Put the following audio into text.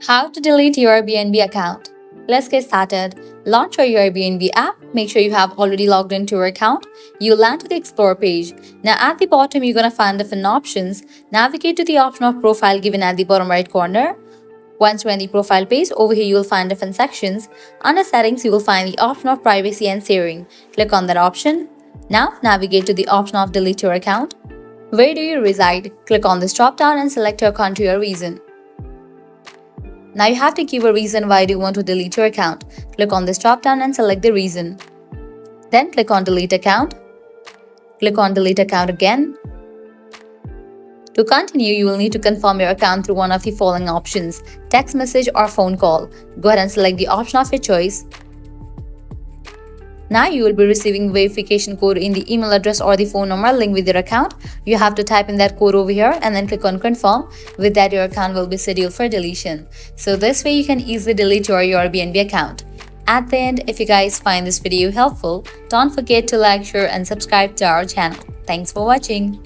How to delete your Airbnb account. Let's get started. Launch your Airbnb app. Make sure you have already logged into your account. You'll land to the Explore page. Now at the bottom, you're going to find different options. Navigate to the option of profile given at the bottom right corner. Once you're in the profile page, over here you will find different sections. Under settings, you will find the option of privacy and sharing. Click on that option. Now navigate to the option of delete your account. Where do you reside? Click on this drop down and select your country or region. Now you have to give a reason why you want to delete your account. Click on this drop down and select the reason. Then click on delete account. Click on delete account again. To continue, you will need to confirm your account through one of the following options: text message or phone call. Go ahead and select the option of your choice. Now you will be receiving verification code in the email address or the phone number linked with your account. You have to type in that code over here and then click on confirm. With that, your account will be scheduled for deletion. So this way you can easily delete your Airbnb account. At the end, if you guys find this video helpful, don't forget to like, share and subscribe to our channel. Thanks for watching.